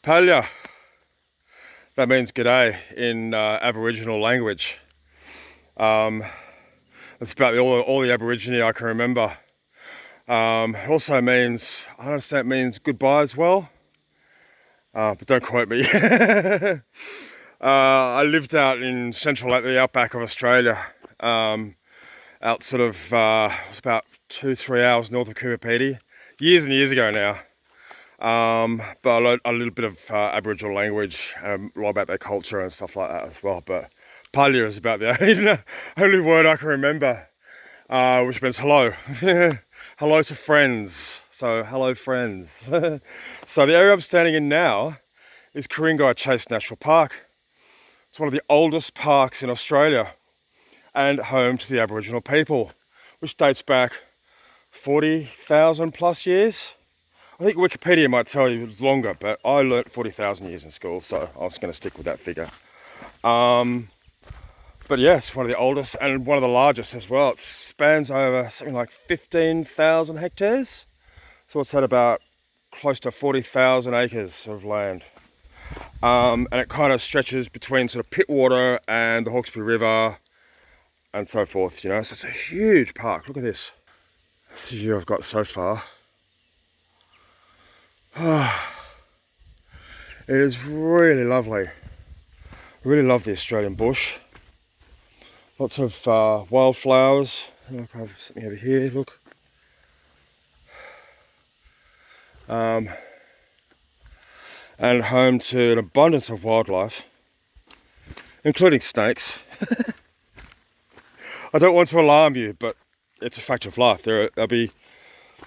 Palya, that means g'day in Aboriginal language. That's about all the Aborigine I can remember. It also means, I understand it means goodbye as well, but don't quote me. I lived out in the outback of Australia, out sort of, it was about 2-3 hours north of Ku-Ring-Gai, years and years ago now. But I learned a little bit of Aboriginal language, a lot about their culture and stuff like that as well. But Palya is about the only word I can remember, which means hello. Hello to friends. So hello friends. So the area I'm standing in now is Ku-Ring-Gai Chase National Park. It's one of the oldest parks in Australia and home to the Aboriginal people, which dates back 40,000 plus years. I think Wikipedia might tell you it's longer, but I learnt 40,000 years in school, so I was going to stick with that figure. But yeah, it's one of the oldest and one of the largest as well. It spans over something like 15,000 hectares. So it's at about close to 40,000 acres of land. And it kind of stretches between sort of Pittwater and the Hawkesbury River and so forth, you know. So it's a huge park. Look at this. That's the view I've got so far. It is really lovely. I really love the Australian bush. Lots of wildflowers. Look, I have something over here, look. And home to an abundance of wildlife, including snakes. I don't want to alarm you, but it's a fact of life. There'll be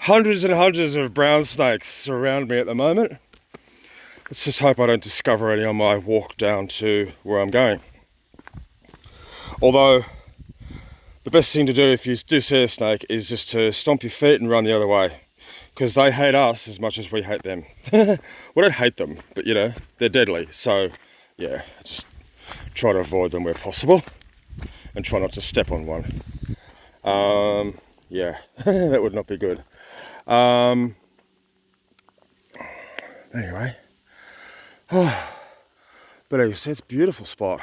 hundreds and hundreds of brown snakes around me at the moment. Let's just hope I don't discover any on my walk down to where I'm going. Although, the best thing to do if you do see a snake is just to stomp your feet and run the other way. Because they hate us as much as we hate them. We don't hate them, but you know, they're deadly. So, yeah, just try to avoid them where possible. And try not to step on one. Yeah, that would not be good. Anyway. But as you said, it's a beautiful spot.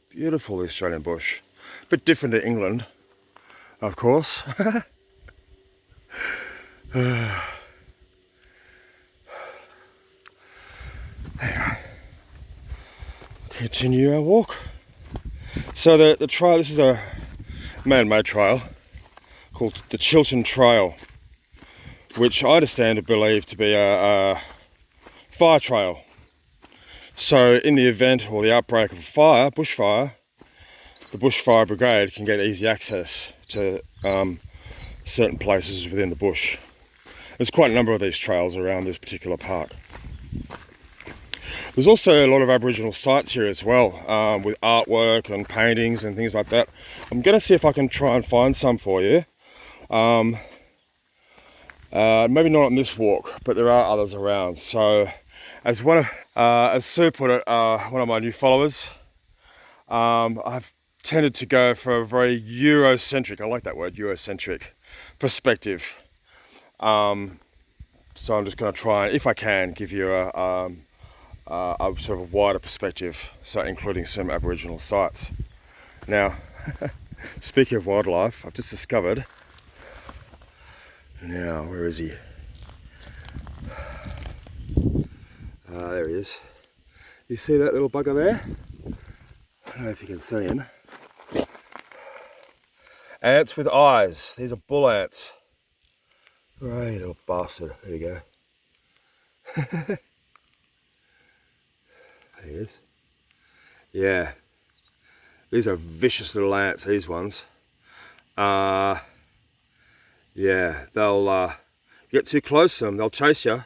Beautiful, the Australian bush. A bit different to England, of course. Anyway, continue our walk. So the trail, this is a man-made trail called the Chiltern Trail, which I understand and believe to be a fire trail. So in the event or the outbreak of a fire, bushfire, the bushfire brigade can get easy access to certain places within the bush. There's quite a number of these trails around this particular park. There's also a lot of Aboriginal sites here as well, with artwork and paintings and things like that. I'm going to see if I can try and find some for you. Maybe not on this walk, but there are others around. So, as Sue put it, one of my new followers, I've tended to go for a very Eurocentric, I like that word, Eurocentric perspective. So I'm just going to try, if I can, give you a sort of a wider perspective, so including some Aboriginal sites. Now, speaking of wildlife, I've just discovered, now where is he? There he is. You see that little bugger there? I don't know if you can see him. Ants with eyes. These are bull ants. Right, little bastard. There you go. There he is. Yeah. These are vicious little ants, these ones. Yeah, they'll get too close to them, they'll chase you.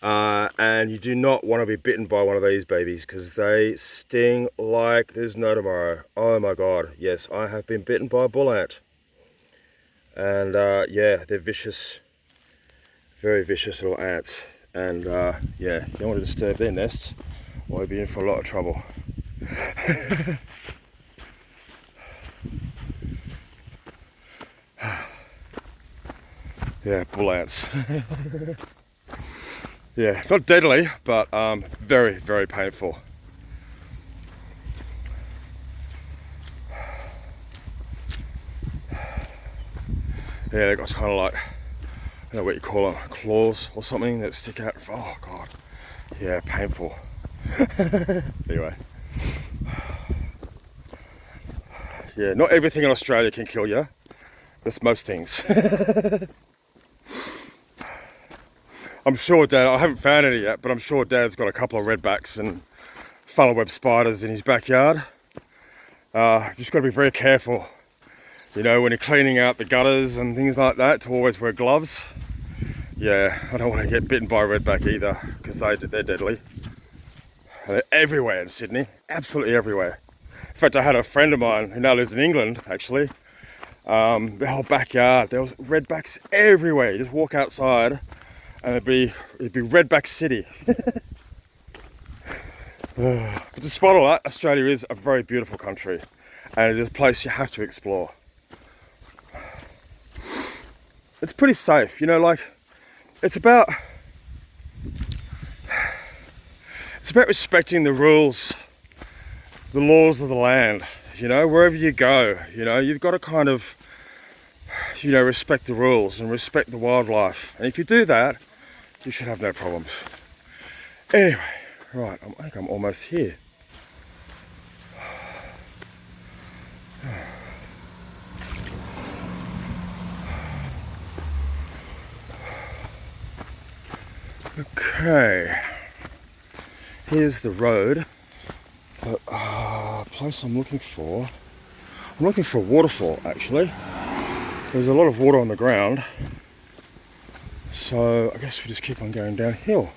And you do not want to be bitten by one of these babies because they sting like there's no tomorrow. Oh my god, yes, I have been bitten by a bull ant. And yeah, they're vicious, very vicious little ants. And yeah, you don't want to disturb their nests or you'll be in for a lot of trouble. Yeah, bull ants. Yeah, not deadly, but very, very painful. Yeah, they got kind of like, I don't know what you call them, claws or something that stick out. Oh God, yeah, painful. Anyway, yeah, not everything in Australia can kill you. That's most things. I'm sure Dad, I haven't found any yet, but I'm sure Dad's got a couple of redbacks and funnel web spiders in his backyard. Just got to be very careful, you know, when you're cleaning out the gutters and things like that, to always wear gloves. Yeah, I don't want to get bitten by a redback either, because they're deadly. They're everywhere in Sydney, absolutely everywhere. In fact, I had a friend of mine who now lives in England, actually. The whole backyard, there was redbacks everywhere. You just walk outside and it'd be redback city. But despite all that, Australia is a very beautiful country, and it is a place you have to explore. It's pretty safe, you know, like it's about respecting the rules, the laws of the land. You know, wherever you go, you know, you've got to kind of, you know, respect the rules and respect the wildlife. And if you do that, you should have no problems. Anyway, right, I think I'm almost here. Okay, here's the road. But place I'm looking for a waterfall actually. There's a lot of water on the ground, so I guess we just keep on going downhill.